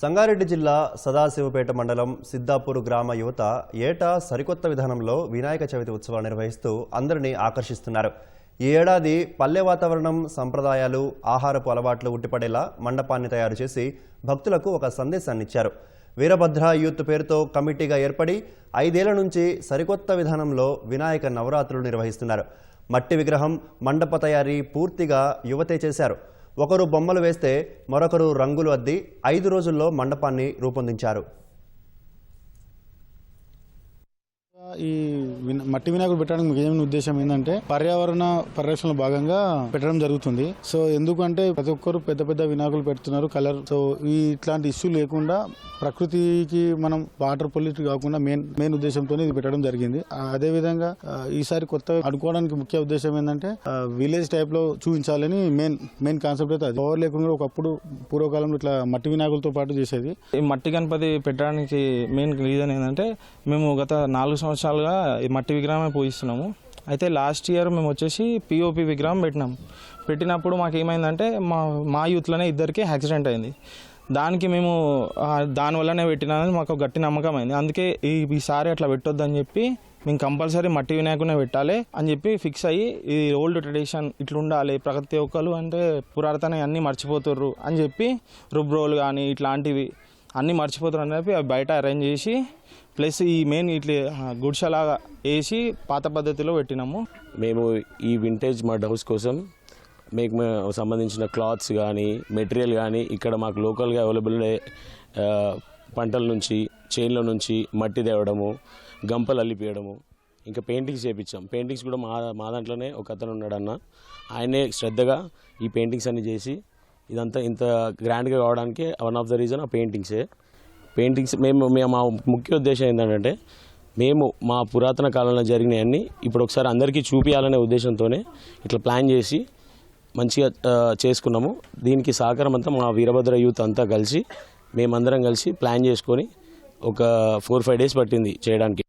సంగారెడ్డి జిల్లా సదాశివపేట మండలం సిద్దాపూర్ గ్రామ యువత ఏటా సరికొత్త విధానంలో వినాయక చవితి ఉత్సవాలు నిర్వహిస్తూ అందరినీ ఆకర్షిస్తున్నారు. ఈ ఏడాది పల్లె వాతావరణం, సంప్రదాయాలు, ఆహారపు అలవాట్లు ఉట్టిపడేలా మండపాన్ని తయారు చేసి భక్తులకు ఒక సందేశాన్ని ఇచ్చారు. వీరభద్ర యూత్ పేరుతో కమిటీగా ఏర్పడి 5 ఏళ్ల నుంచి సరికొత్త విధానంలో వినాయక నవరాత్రులు నిర్వహిస్తున్నారు. మట్టి విగ్రహం, మండప తయారీ పూర్తిగా యువతే చేశారు. ఒకరు బొమ్మలు వేస్తే మరొకరు రంగులు అద్ది 5 రోజుల్లో మండపాన్ని రూపొందించారు. ఈ మట్టి వినాయకుడు పెట్టడానికి ముఖ్యమైన ఉద్దేశం ఏంటంటే పర్యావరణ పరిరక్షణలో భాగంగా పెట్టడం జరుగుతుంది. సో ఎందుకంటే ప్రతి ఒక్కరు పెద్ద పెద్ద వినాయకులు పెడుతున్నారు కలర్. సో ఇట్లాంటి ఇష్యూ లేకుండా ప్రకృతికి మనం వాటర్ పొల్యూట్ కాకుండా మెయిన్ ఉద్దేశంతో ఇది పెట్టడం జరిగింది. అదే విధంగా ఈసారి కొత్త అనుకోవడానికి ముఖ్య ఉద్దేశం ఏంటంటే విలేజ్ టైప్ లో చూపించాలని మెయిన్ కాన్సెప్ట్ అయితే అది. పవర్ లేకుండా ఒకప్పుడు పూర్వకాలంలో ఇట్లా మట్టి వినాయకులతో పాటు చేసేది. ఈ మట్టి గణపతి పెట్టడానికి మెయిన్ రీజన్ ఏంటంటే మేము గత 4 సంవత్సరాలుగా ఈ మట్టి విగ్రహమే పూజిస్తున్నాము. అయితే లాస్ట్ ఇయర్ మేము వచ్చేసి పిఓపి విగ్రహం పెట్టినప్పుడు మాకు ఏమైందంటే మా యూత్లోనే ఇద్దరికి యాక్సిడెంట్ అయింది. దానికి మేము దానివల్లనే పెట్టినామని మాకు గట్టి నమ్మకం అయింది. అందుకే ఈసారి అట్లా పెట్టొద్దని చెప్పి మేము కంపల్సరీ మట్టి వినాయకునే పెట్టాలి అని చెప్పి ఫిక్స్ అయ్యి ఈ ఓల్డ్ ట్రెడిషన్ ఇట్లా ఉండాలి, ప్రతి ఒక్కరు అంటే పురాతన అన్నీ మర్చిపోతుర్రు అని చెప్పి రుబ్రోలు కానీ ఇట్లాంటివి అన్నీ మర్చిపోతారు అని చెప్పి అవి బయట అరేంజ్ చేసి ప్లస్ ఈ మెయిన్ ఇట్లా గుడిసెలాగా వేసి పాత పద్ధతిలో పెట్టినాము. మేము ఈ వింటేజ్ మడ్ హౌస్ కోసం మీకు సంబంధించిన క్లాత్స్ కానీ మెటీరియల్ కానీ ఇక్కడ మాకు లోకల్గా అవైలబుల్ పంటల నుంచి, చేన్ల నుంచి మట్టి తేవడము, గంపలు అల్లిపోయడము, ఇంకా పెయింటింగ్స్ చేయించాం. పెయింటింగ్స్ కూడా మా దాంట్లోనే ఒక అతను ఉన్నాడన్న, ఆయనే శ్రద్ధగా ఈ పెయింటింగ్స్ అన్ని చేసి ఇదంతా ఇంత గ్రాండ్గా కావడానికి వన్ ఆఫ్ ద రీజన్ ఆ పెయింటింగ్స్ మేము మా ముఖ్య ఉద్దేశం ఏంటంటే మేము మా పురాతన కాలంలో జరిగినవన్నీ ఇప్పుడు ఒకసారి అందరికీ చూపించాలనే ఉద్దేశంతోనే ఇట్లా ప్లాన్ చేసి మంచిగా చేసుకున్నాము. దీనికి సహకారం అంతా మా వీరభద్ర యూత్ అంతా కలిసి మేమందరం కలిసి ప్లాన్ చేసుకొని ఒక 4-5 డేస్ పట్టింది చేయడానికి.